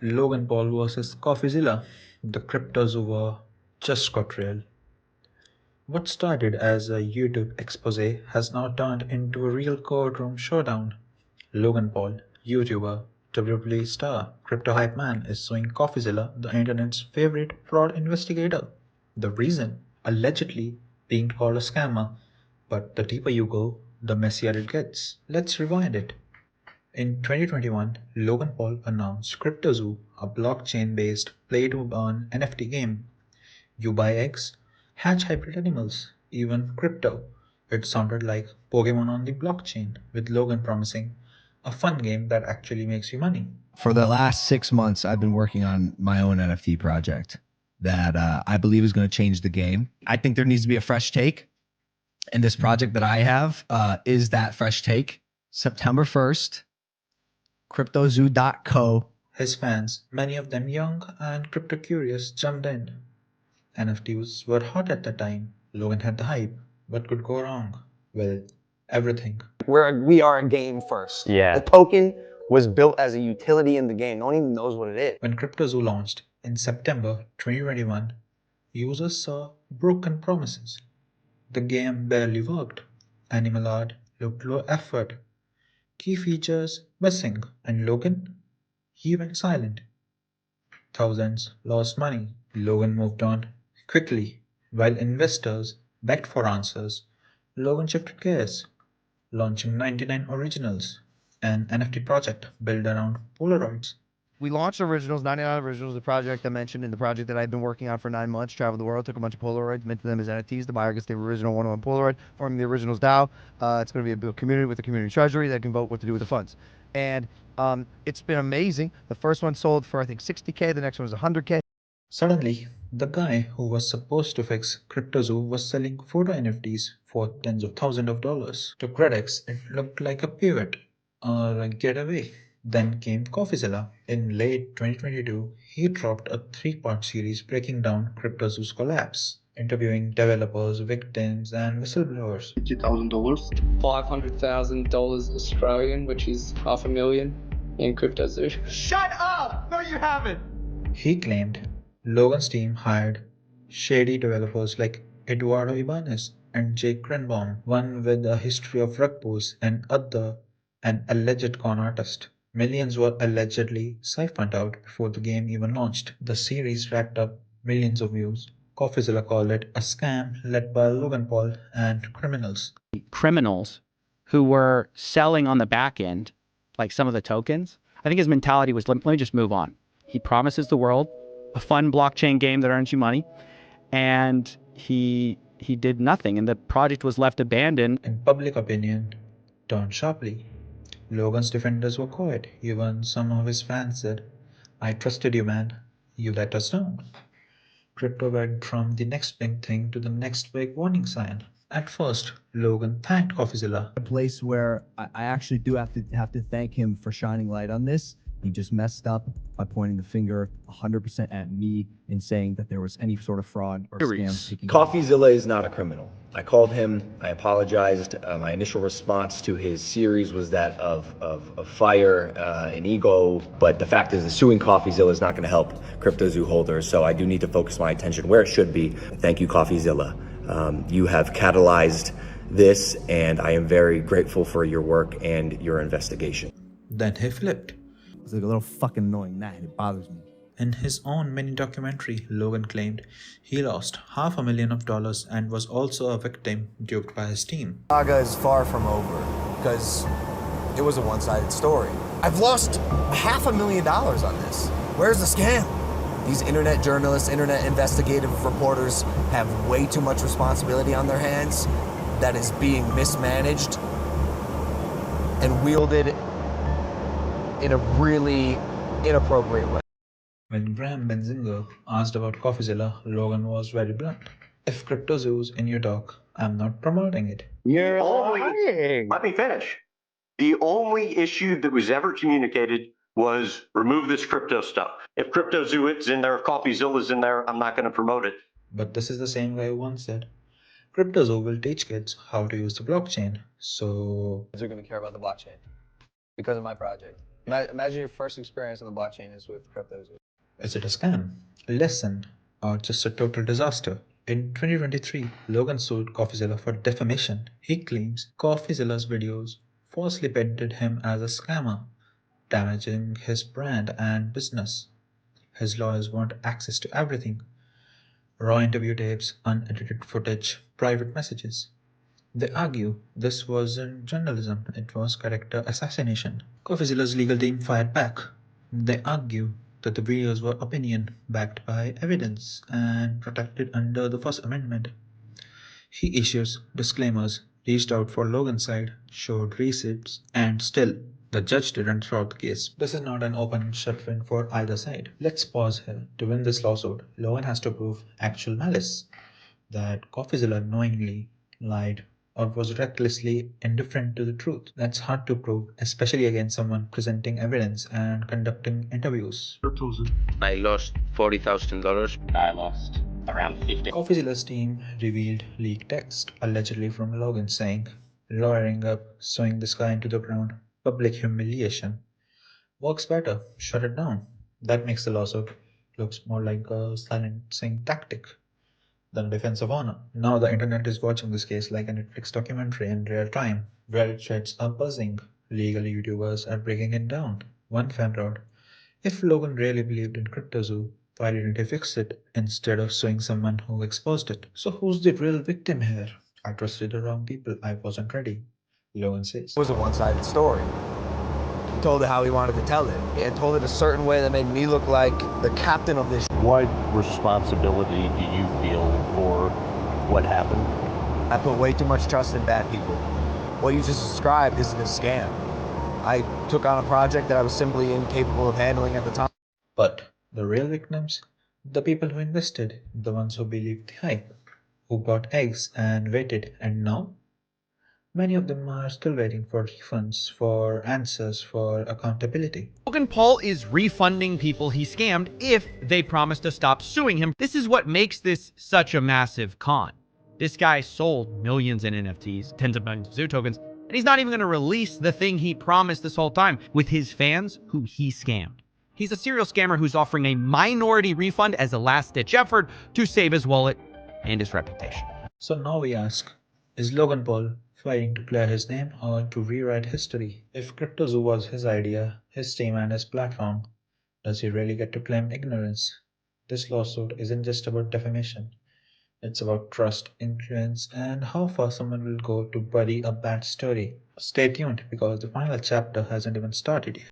Logan Paul versus Coffeezilla. The cryptos war just got real. What started as a YouTube expose has now turned into a real courtroom showdown. Logan Paul, YouTuber, WWE star, crypto hype man, is suing Coffeezilla, the internet's favorite fraud investigator. The reason? Allegedly being called a scammer. But the deeper you go, the messier it gets. Let's rewind it. In 2021, Logan Paul announced CryptoZoo, a blockchain-based play-to-earn NFT game. You buy eggs, hatch hybrid animals, even crypto. It sounded like Pokemon on the blockchain, with Logan promising a fun game that actually makes you money. For the last 6 months, I've been working on my own NFT project that I believe is going to change the game. I think there needs to be a fresh take. And this project that I have is that fresh take. September 1st, cryptozoo.co. His fans, many of them young and crypto curious, jumped in. NFTs were hot at the time. Logan had the hype. What could go wrong? Well, everything. We are a game first. Yeah. The token was built as a utility in the game. No one even knows what it is. When CryptoZoo launched in September 2021, users saw broken promises. The game barely worked. Animal art looked low effort. Key features missing. And Logan? He went silent. Thousands lost money. Logan moved on quickly. While investors begged for answers, Logan shifted gears, launching 99 Originals, an NFT project built around Polaroids. We launched Originals, 99 Originals, the project I mentioned, and the project that I've been working on for 9 months. Traveled the world, took a bunch of Polaroids, minted them as NFTs. The buyer gets the original one-on-one Polaroid, forming the Originals DAO. It's going to be a community with a community treasury that can vote what to do with the funds. And it's been amazing. The first one sold for, I think, 60K. The next one was 100K. Suddenly, the guy who was supposed to fix CryptoZoo was selling photo NFTs for tens of thousands of dollars. To critics, it looked like a pivot or a getaway. Then came Coffeezilla. In late 2022, he dropped a three-part series breaking down CryptoZoo's collapse, interviewing developers, victims, and whistleblowers. $50,000. $500,000 Australian, which is $500,000 in CryptoZoo. Shut up! No, you haven't! He claimed Logan's team hired shady developers like Eduardo Ibanez and Jake Cranbaum, one with a history of rug pulls and other an alleged con artist. Millions were allegedly siphoned out before the game even launched. The series racked up millions of views. Coffeezilla called it a scam led by Logan Paul and criminals. Criminals who were selling on the back end, like some of the tokens. I think his mentality was, let me just move on. He promises the world a fun blockchain game that earns you money, and he did nothing, and the project was left abandoned. And public opinion turned sharply. Logan's defenders were quiet. Even some of his fans said, "I trusted you, man. You let us down." Crypto went from the next big thing to the next big warning sign. At first, Logan thanked Coffeezilla. A place where I actually do have to thank him for shining light on this. He just messed up by pointing the finger 100% at me and saying that there was any sort of fraud or scam. Coffeezilla is not a criminal. I called him, I apologized. My initial response to his series was that of fire and ego, but the fact is that suing Coffeezilla is not gonna help CryptoZoo holders, so I do need to focus my attention where it should be. Thank you, Coffeezilla. You have catalyzed this, and I am very grateful for your work and your investigation. Then he flipped. It's like a little fucking annoying that. It bothers me. In his own mini documentary, Logan claimed he lost $500,000 and was also a victim duped by his team. Saga is far from over because it was a one-sided story. I've lost $500,000 on this. Where's the scam? These internet journalists, internet investigative reporters have way too much responsibility on their hands that is being mismanaged and wielded in a really inappropriate way. When Graham Benzinger asked about Coffeezilla, Logan was very blunt. If CryptoZoo's in your doc, I'm not promoting it. You're lying. Let me finish. The only issue that was ever communicated was remove this crypto stuff. If CryptoZoo is in there, if Coffeezilla is in there, I'm not going to promote it. But this is the same guy who once said, CryptoZoo will teach kids how to use the blockchain. So They're going to care about the blockchain because of my project. Imagine your first experience on the blockchain is with cryptos. Is it a scam, a lesson, or just a total disaster? In 2023, Logan sued Coffeezilla for defamation. He claims Coffeezilla's videos falsely painted him as a scammer, damaging his brand and business. His lawyers want access to everything: raw interview tapes, unedited footage, private messages. They argue this wasn't journalism, it was character assassination. Coffeezilla's legal team fired back. They argue that the videos were opinion backed by evidence and protected under the First Amendment. He issues disclaimers, reached out for Logan's side, showed receipts, and still, the judge didn't throw out the case. This is not an open and shut win for either side. Let's pause here. To win this lawsuit, Logan has to prove actual malice, that Coffeezilla knowingly lied or was recklessly indifferent to the truth. That's hard to prove, especially against someone presenting evidence and conducting interviews. I lost $40,000. I lost around 50. Coffeezilla's team revealed leaked text, allegedly from Logan, saying, lawyering up, sewing this guy into the ground, public humiliation. Works better, shut it down. That makes the lawsuit looks more like a silencing tactic than defense of honor. Now the internet is watching this case like a Netflix documentary in real time. Reddit threads are buzzing. Legal YouTubers are breaking it down. One fan wrote, if Logan really believed in CryptoZoo, why didn't he fix it instead of suing someone who exposed it? So who's the real victim here? I trusted the wrong people. I wasn't ready. Logan says. It was a one-sided story. He told it how he wanted to tell it, and told it a certain way that made me look like the captain of this. What responsibility do you feel for what happened? I put way too much trust in bad people. What you just described isn't a scam. I took on a project that I was simply incapable of handling at the time. But the real victims? The people who invested, the ones who believed the hype, who bought eggs and waited, and now? Many of them are still waiting for refunds, for answers, for accountability. Logan Paul is refunding people he scammed if they promise to stop suing him. This is what makes this such a massive con. This guy sold millions in NFTs, tens of millions of Zoo tokens, and he's not even going to release the thing he promised this whole time with his fans who he scammed. He's a serial scammer who's offering a minority refund as a last-ditch effort to save his wallet and his reputation. So now we ask, is Logan Paul fighting to clear his name or to rewrite history? If CryptoZoo was his idea, his team and his platform, does he really get to claim ignorance? This lawsuit isn't just about defamation. It's about trust, influence, and how far someone will go to bury a bad story. Stay tuned because the final chapter hasn't even started yet.